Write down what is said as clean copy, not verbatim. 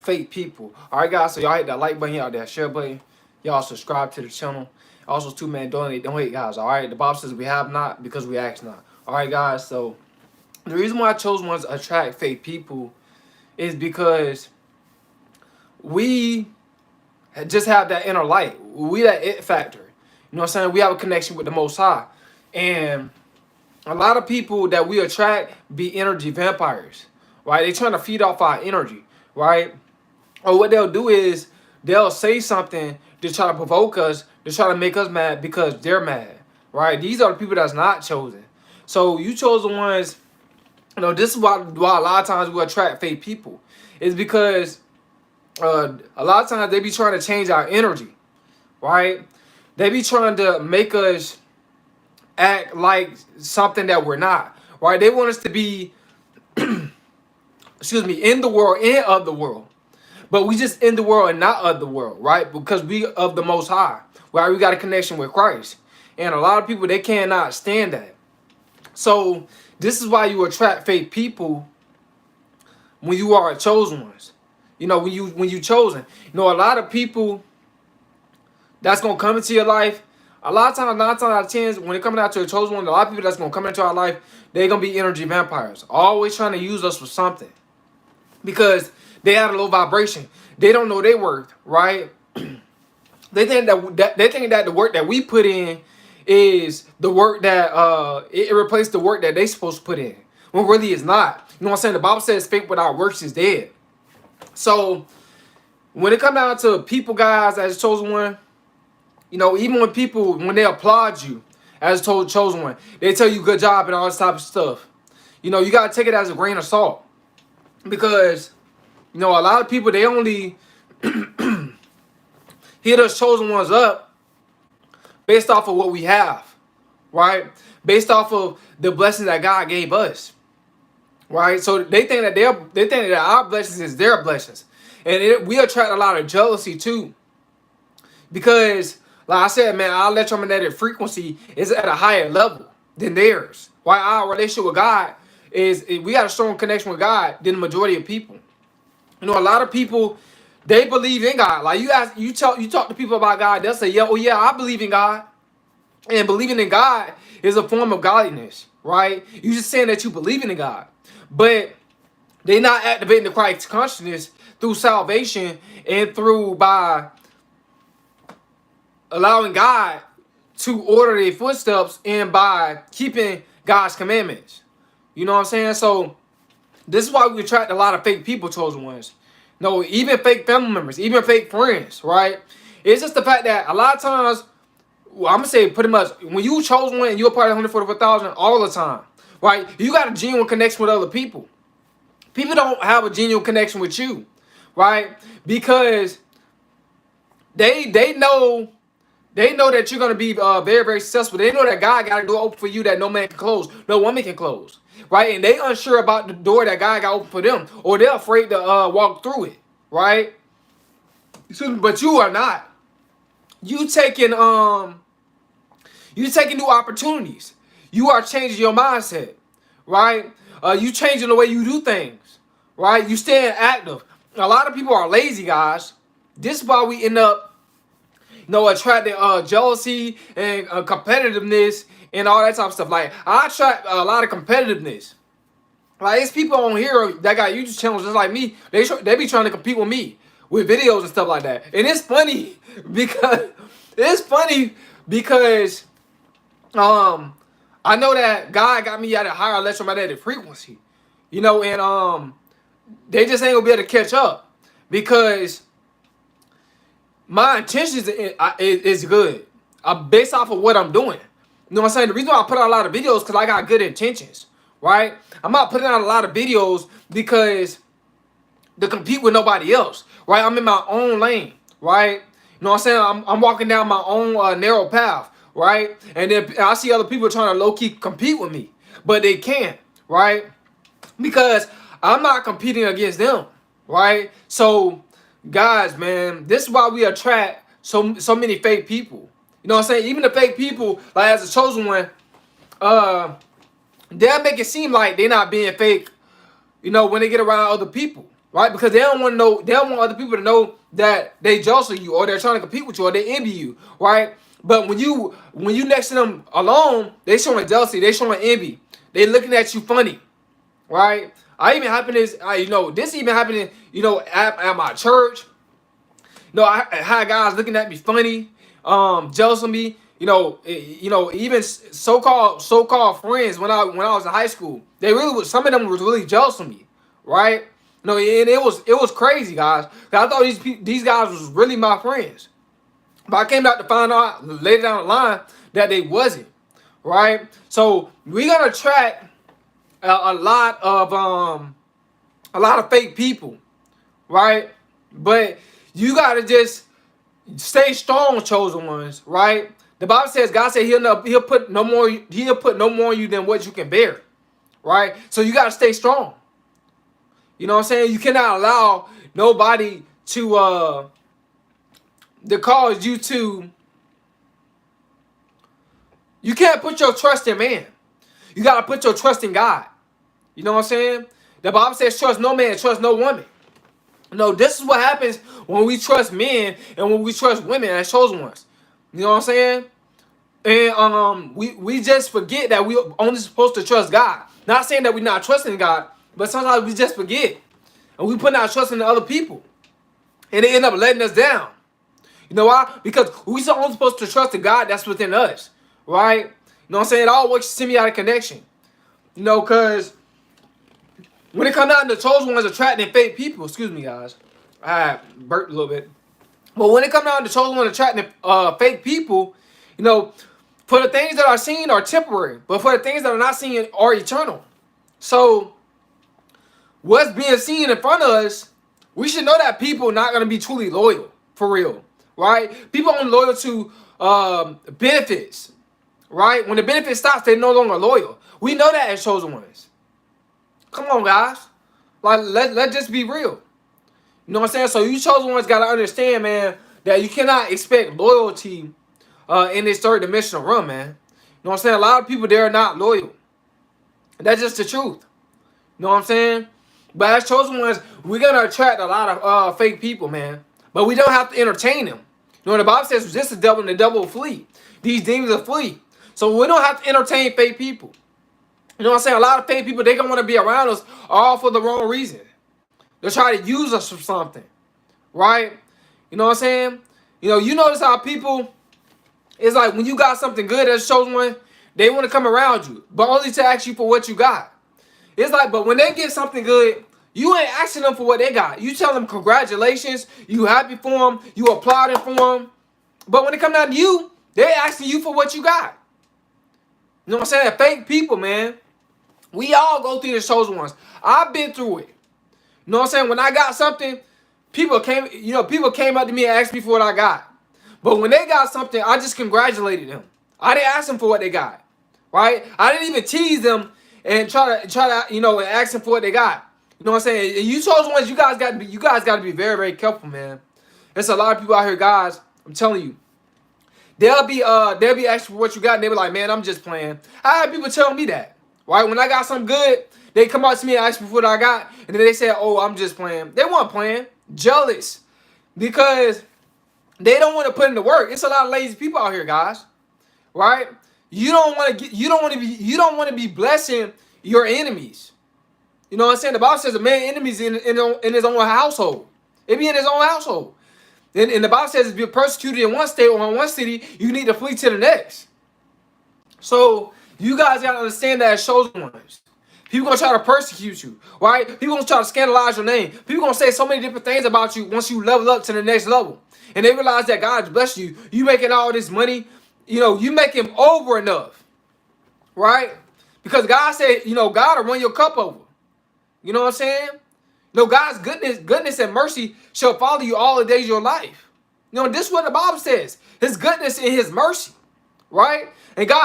fake people. All right, guys. So y'all hit that like button, y'all that share button. Y'all subscribe to the channel. Also, too, man, donate. Don't hate, guys. All right. The Bible says we have not because we ask not. All right, guys. So the reason why I chose ones to attract fake people is because we just have that inner light. We that it factor. You know what I'm saying? We have a connection with the Most High. And a lot of people that we attract be energy vampires, right? They trying to feed off our energy, right? Or what they'll do is they'll say something to try to provoke us, to try to make us mad because they're mad, right? These are the people that's not chosen. So you chose the ones, this is why a lot of times we attract fake people. It's because a lot of times they be trying to change our energy, right? They be trying to make us act like something that we're not, right? They want us to be, excuse me, in the world and of the world. But we just in the world and not of the world, right? Because we of the Most High, right? We got a connection with Christ. And a lot of people, they cannot stand that. So this is why you attract fake people when you are a chosen ones. When you chosen. A lot of people that's gonna come into your life. A lot of times, 9 times out of 10, when it coming out to a chosen one, a lot of people that's gonna come into our life, they're gonna be energy vampires, always trying to use us for something, because they have a low vibration. They don't know their worth, right? They think that the work that we put in is the work that it replaced the work that they supposed to put in, when really it's not. You know what I'm saying? The Bible says faith without works is dead. So when it comes down to people, guys, as chosen one, even when they applaud you as chosen one, they tell you good job and all this type of stuff. You gotta take it as a grain of salt, because a lot of people, they only hit us chosen ones up based off of what we have, right? Based off of the blessings that God gave us, right? So they think that our blessings is their blessings, and we attract a lot of jealousy too, because like I said, man, our electromagnetic frequency is at a higher level than theirs. Why our relationship with God is, we got a strong connection with God than the majority of people. A lot of people, they believe in God. Like you talk to people about God, they'll say, "Yeah, oh yeah, I believe in God." And believing in God is a form of godliness, right? You just saying that you believe in God, but they not activating the Christ consciousness through salvation and through by allowing God to order their footsteps and by keeping God's commandments. You know what I'm saying? So this is why we attract a lot of fake people, chosen ones. Even fake family members, even fake friends, right? It's just the fact that a lot of times, well, I'm gonna say pretty much, when you chosen one and you're a part of 144,000 all the time, right? You got a genuine connection with other people. People don't have a genuine connection with you, right? Because they know that you're going to be very, very successful. They know that God got a door open for you that no man can close, no woman can close, right? And they unsure about the door that God got open for them, or they're afraid to walk through it, right? But you are not. You taking new opportunities. You are changing your mindset, right? You changing the way you do things, right? You staying active. A lot of people are lazy, guys. This is why we end up attracting jealousy and competitiveness and all that type of stuff. Like, I attract a lot of competitiveness. Like, it's people on here that got YouTube channels just like me. They be trying to compete with me with videos and stuff like that. And it's funny because I know that God got me at a higher electromagnetic frequency, and they just ain't gonna be able to catch up, because my intentions is good, based off of what I'm doing. You know what I'm saying? The reason why I put out a lot of videos because I got good intentions, right? I'm not putting out a lot of videos because to compete with nobody else, right? I'm in my own lane, right? You know what I'm saying? I'm walking down my own narrow path, right? And then I see other people trying to low-key compete with me, but they can't, right? Because I'm not competing against them, right? So, guys, man, this is why we attract so many fake people. You know what I'm saying? Even the fake people, like as a chosen one, they'll make it seem like they're not being fake, when they get around other people. right? Because they don't want to know, they don't want other people to know that they jealous of you or they're trying to compete with you or they envy you, right? But when you next to them alone, they showing jealousy, they showing envy, they looking at you funny, right? I even happened this, this even happened, at my church. I had guys looking at me funny, jealous of me. Even so-called friends when I was in high school, they really was. Some of them was really jealous of me, right? And it was crazy, guys. 'Cause I thought these guys was really my friends, but I came out to find out later down the line that they wasn't, right? So we gotta attract a lot of fake people, right? But you gotta just stay strong, chosen ones, right? The Bible says God said he'll put no more on you than what you can bear, right? So you gotta stay strong. You know what I'm saying? You cannot allow nobody to cause you to. You can't put your trust in man. You gotta put your trust in God. You know what I'm saying? The Bible says trust no man, trust no woman. No, this is what happens when we trust men and when we trust women as chosen ones. You know what I'm saying? And we just forget that we only supposed to trust God. Not saying that we're not trusting God, but sometimes we just forget. And we put our trust in other people. And they end up letting us down. You know why? Because we're only supposed to trust the God that's within us. Right? You know what I'm saying? It all works symbiotic connection. Because when it comes down to the chosen ones attracting fake people, excuse me, guys. I burped a little bit. But when it comes down to the chosen ones attracting fake people, for the things that are seen are temporary, but for the things that are not seen are eternal. So, what's being seen in front of us, we should know that people are not going to be truly loyal, for real, right? People are only loyal to benefits, right? When the benefit stops, they're no longer loyal. We know that as chosen ones. Come on, guys. Like, let's just be real. You know what I'm saying? So you chosen ones got to understand, man, that you cannot expect loyalty in this third dimensional realm, man. You know what I'm saying? A lot of people, they're not loyal. That's just the truth. You know what I'm saying? But as chosen ones, we're going to attract a lot of fake people, man. But we don't have to entertain them. The Bible says, resist the devil and the devil will flee. These demons will flee. So we don't have to entertain fake people. You know what I'm saying? A lot of fake people, they don't want to be around us all for the wrong reason. They're trying to use us for something. Right? You know what I'm saying? You notice how people, it's like when you got something good as a chosen one, they want to come around you, but only to ask you for what you got. It's like, but when they get something good, you ain't asking them for what they got. You tell them congratulations, you happy for them, you applauding for them. But when it come down to you, they asking you for what you got. You know what I'm saying? Fake people, man. We all go through the chosen ones. I've been through it. You know what I'm saying? When I got something, people came up to me and asked me for what I got. But when they got something, I just congratulated them. I didn't ask them for what they got. Right? I didn't even tease them and try to and ask them for what they got. You know what I'm saying? And you chosen ones, you guys got to be very, very careful, man. There's a lot of people out here, guys. I'm telling you. They'll be asking for what you got, and they be like, man, I'm just playing. I had people tell me that. Right? When I got something good, they come out to me and ask me for what I got, and then they say, oh, I'm just playing. They weren't playing. Jealous. Because they don't want to put in the work. It's a lot of lazy people out here, guys. Right? You don't want to be blessing your enemies. You know what I'm saying? The Bible says a man enemies in his own household. It be in his own household. And the Bible says if you're persecuted in one state or in one city, you need to flee to the next. So you guys gotta understand that as chosen ones. People gonna try to persecute you, right? People gonna try to scandalize your name. People gonna say so many different things about you once you level up to the next level. And they realize that God's blessed you. You making all this money, you make him over enough. Right? Because God said, God will run your cup over. You know what I'm saying? God's goodness and mercy shall follow you all the days of your life. This is what the Bible says. His goodness and his mercy. Right? And God